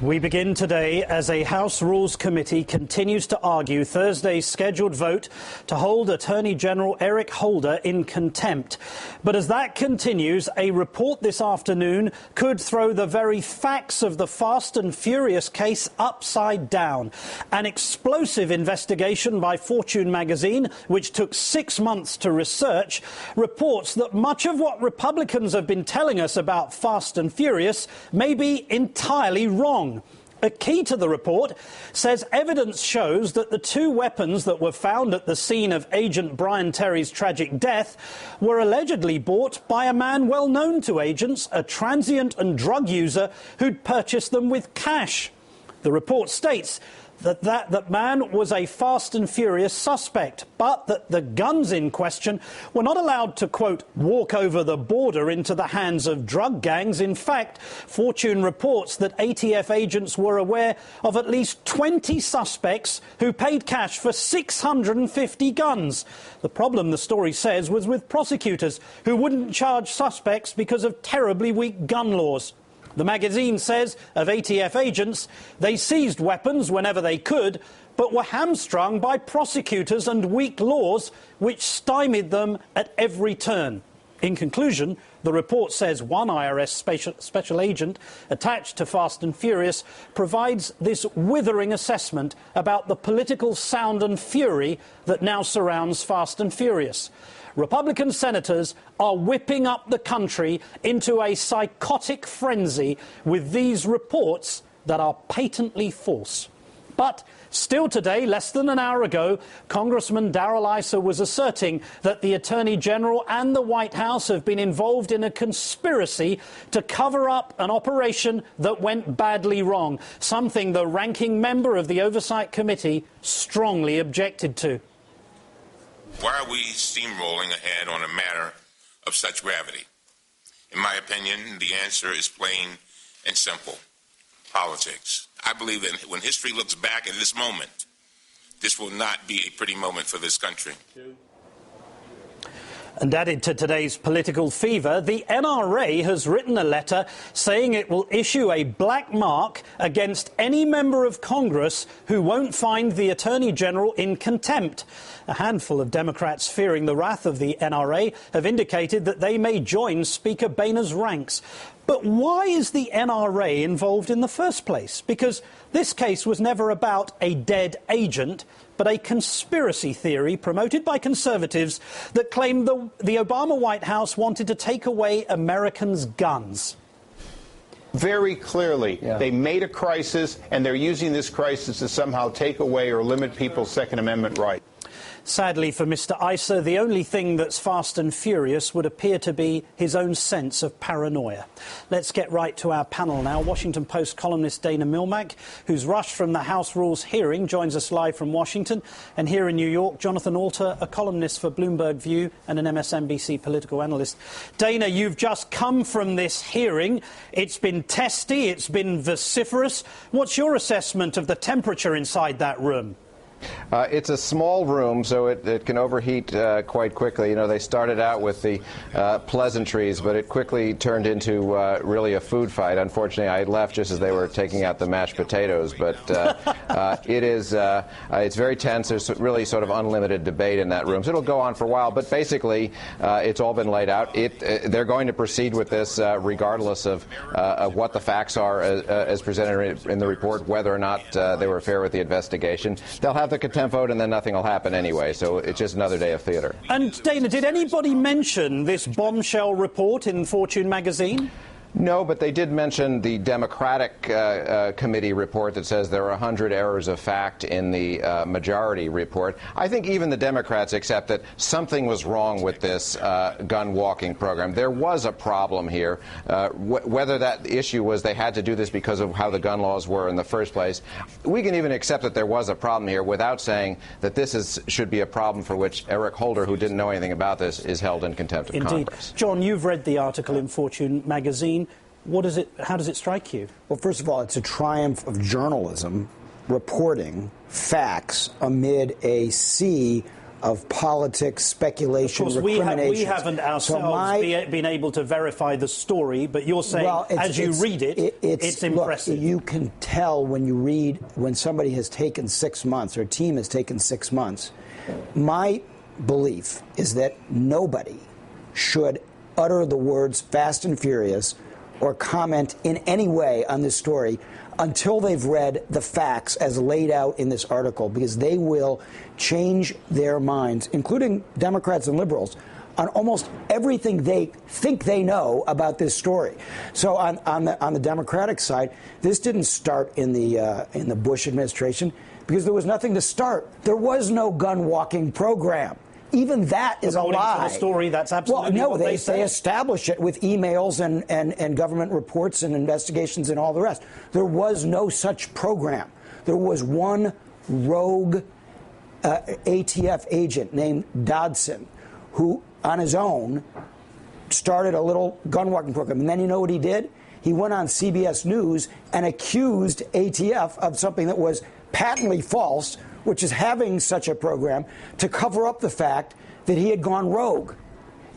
We begin today as a House Rules Committee continues to argue Thursday's scheduled vote to hold Attorney General Eric Holder in contempt. But as that continues, a report this afternoon could throw the very facts of the Fast and Furious case upside down. An explosive investigation by Fortune magazine, which took 6 months to research, reports that much of what Republicans have been telling us about Fast and Furious may be entirely wrong. A key to the report says evidence shows that the 2 weapons that were found at the scene of Agent Brian Terry's tragic death were allegedly bought by a man well known to agents, a transient and drug user who'd purchased them with cash. The report states that man was a Fast and Furious suspect, but that the guns in question were not allowed to, quote, walk over the border into the hands of drug gangs. In fact, Fortune reports that ATF agents were aware of at least 20 suspects who paid cash for 650 guns. The problem, the story says, was with prosecutors who wouldn't charge suspects because of terribly weak gun laws. The magazine says of ATF agents, they seized weapons whenever they could, but were hamstrung by prosecutors and weak laws which stymied them at every turn. In conclusion, the report says one IRS special agent attached to Fast and Furious provides this withering assessment about the political sound and fury that now surrounds Fast and Furious. Republican senators are whipping up the country into a psychotic frenzy with these reports that are patently false. But still today, less than an hour ago, Congressman Darrell Issa was asserting that the Attorney General and the White House have been involved in a conspiracy to cover up an operation that went badly wrong, something the ranking member of the Oversight Committee strongly objected to. Why are we steamrolling ahead on a matter of such gravity? In my opinion, the answer is plain and simple: politics. I believe that when history looks back at this moment, this will not be a pretty moment for this country. And added to today's political fever, the NRA has written a letter saying it will issue a black mark against any member of Congress who won't find the Attorney General in contempt. A handful of Democrats fearing the wrath of the NRA have indicated that they may join Speaker Boehner's ranks. But why is the NRA involved in the first place? Because this case was never about a dead agent, but a conspiracy theory promoted by conservatives that claimed the Obama White House wanted to take away Americans' guns. Very clearly, they made a crisis, and they're using this crisis to somehow take away or limit people's Second Amendment rights. Sadly for Mr. Issa, the only thing that's fast and furious would appear to be his own sense of paranoia. Let's get right to our panel now. Washington Post columnist Dana Milmack, who's rushed from the House Rules hearing, joins us live from Washington. And here in New York, Jonathan Alter, a columnist for Bloomberg View and an MSNBC political analyst. Dana, you've just come from this hearing. It's been testy, it's been vociferous. What's your assessment of the temperature inside that room? It's a small room, so it can overheat quite quickly. You know, they started out with the pleasantries, but it quickly turned into really a food fight. Unfortunately, I left just as they were taking out the mashed potatoes. But it's very tense. There's really sort of unlimited debate in that room. So it'll go on for a while. But basically, it's all been laid out. They're going to proceed with this regardless of what the facts are as presented in the report, whether or not they were fair with the investigation. They'll have the contempt vote, and then nothing will happen anyway. So it's just another day of theater. And Dana, did anybody mention this bombshell report in Fortune magazine? No, but they did mention the Democratic committee report that says there are 100 errors of fact in the majority report. I think even the Democrats accept that something was wrong with this gun walking program. There was a problem here. Whether that issue was they had to do this because of how the gun laws were in the first place, we can even accept that there was a problem here without saying that this should be a problem for which Eric Holder, who didn't know anything about this, is held in contempt of Congress. John, you've read the article in Fortune magazine. How does it strike you? Well, first of all, it's a triumph of journalism reporting facts amid a sea of politics, speculation, of course, recrimination. We haven't ourselves been able to verify the story, but you're saying, as you read it's impressive. Look, you can tell when you read, when somebody has taken 6 months, or a team has taken 6 months. My belief is that nobody should utter the words Fast and Furious or comment in any way on this story until they've read the facts as laid out in this article, because they will change their minds, including Democrats and liberals, on almost everything they think they know about this story. So on the Democratic side, this didn't start in the Bush administration because there was nothing to start. There was no gun walking program. Even that is a lie. According to the story, that's absolutely what they say. They establish it with emails and government reports and investigations and all the rest. There was no such program. There was one rogue ATF agent named Dodson who, on his own, started a little gun walking program. And then you know what he did? He went on CBS News and accused ATF of something that was patently false, which is having such a program, to cover up the fact that he had gone rogue.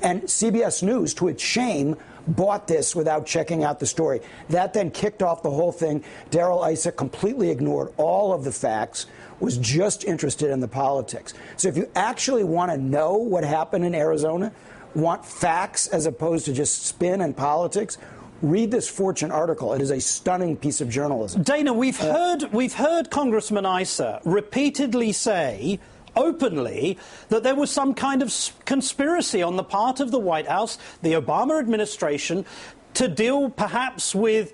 And CBS News, to its shame, bought this without checking out the story. That then kicked off the whole thing. Darrell Issa completely ignored all of the facts, was just interested in the politics. So if you actually want to know what happened in Arizona, want facts as opposed to just spin and politics, read this Fortune article. It is a stunning piece of journalism. Dana, we've heard Congressman Issa repeatedly say openly that there was some kind of conspiracy on the part of the White House, the Obama administration, to deal perhaps with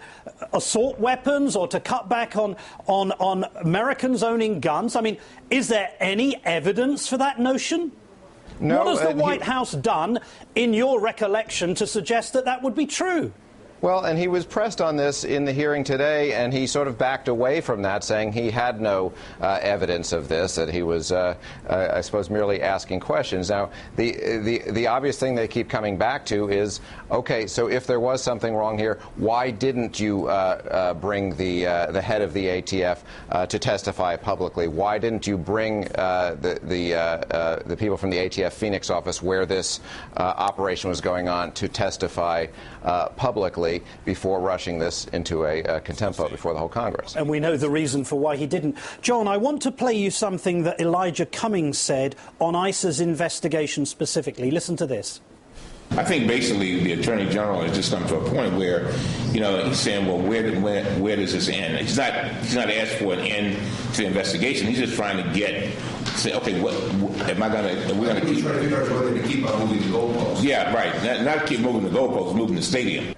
assault weapons or to cut back on Americans owning guns. I mean, is there any evidence for that notion? No. What has the White House done, in your recollection, to suggest that that would be true? Well, and he was pressed on this in the hearing today, and he sort of backed away from that, saying he had no evidence of this, that he was, I suppose, merely asking questions. Now, the obvious thing they keep coming back to is, okay, so if there was something wrong here, why didn't you bring the head of the ATF to testify publicly? Why didn't you bring the people from the ATF Phoenix office where this operation was going on to testify publicly before rushing this into a contempt vote before the whole Congress? And we know the reason for why he didn't. John, I want to play you something that Elijah Cummings said on ICE's investigation specifically. Listen to this. I think basically the Attorney General has just come to a point where, he's saying, well, where does this end? He's not asked for an end to the investigation. He's just trying to say, okay, what am I going to? We're going to keep trying to figure out whether to keep on moving the goalposts. Yeah, right. Not keep moving the goalposts, moving the stadium.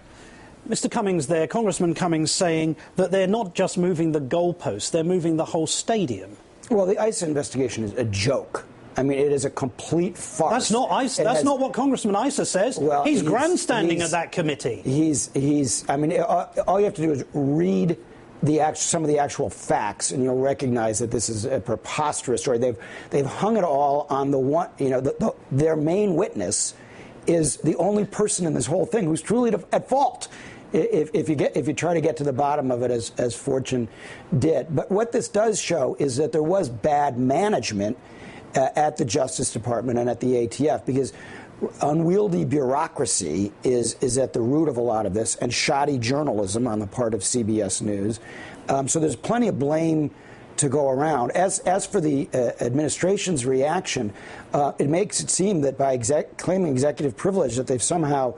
Mr. Cummings there, Congressman Cummings, saying that they're not just moving the goalposts, they're moving the whole stadium. Well, the ICE investigation is a joke. I mean, it is a complete farce. That's not ICE. That's not what Congressman Issa says. Well, he's grandstanding at that committee. I mean, all you have to do is read some of the actual facts, and you'll recognize that this is a preposterous story. They've hung it all on the one. Their main witness is the only person in this whole thing who's truly at fault. If you try to get to the bottom of it, as Fortune did. But what this does show is that there was bad management at the Justice Department and at the ATF, because unwieldy bureaucracy is at the root of a lot of this, and shoddy journalism on the part of CBS News. So there's plenty of blame to go around. As for the administration's reaction, it makes it seem that by claiming executive privilege that they've somehow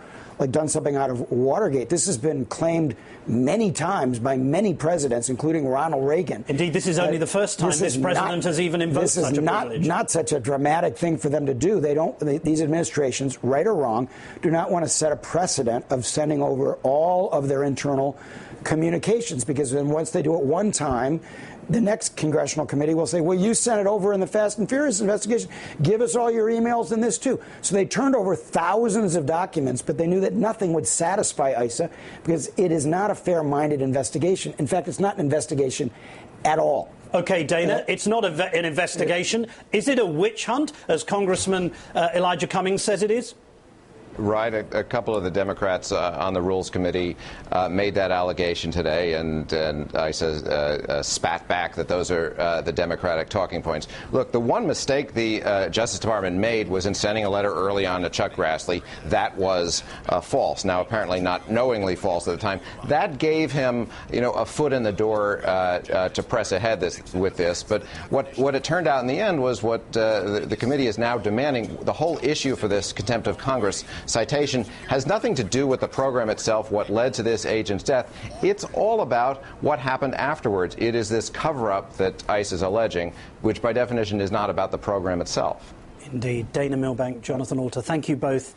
done something out of Watergate. This has been claimed many times by many presidents, including Ronald Reagan. Indeed, this is only the first time this president has even invoked such a privilege. This is not such a dramatic thing for them to do. These administrations, right or wrong, do not want to set a precedent of sending over all of their internal communications, because then once they do it one time, the next congressional committee will say, well, you sent it over in the Fast and Furious investigation. Give us all your emails in this, too. So they turned over thousands of documents, but they knew that nothing would satisfy ISA because it is not a fair-minded investigation. In fact, it's not an investigation at all. OK, Dana, it's not an investigation. Is it a witch hunt, as Congressman Elijah Cummings says it is? Right. A couple of the Democrats on the Rules Committee made that allegation today, and ICE spat back that those are the Democratic talking points. Look, the one mistake the Justice Department made was in sending a letter early on to Chuck Grassley. That was false. Now, apparently not knowingly false at the time. That gave him, a foot in the door to press ahead with this. But what it turned out in the end was what the committee is now demanding. The whole issue for this contempt of Congress citation has nothing to do with the program itself, what led to this agent's death. It's all about what happened afterwards. It is this cover-up that ICE is alleging, which by definition is not about the program itself. Indeed. Dana Milbank, Jonathan Alter, thank you both.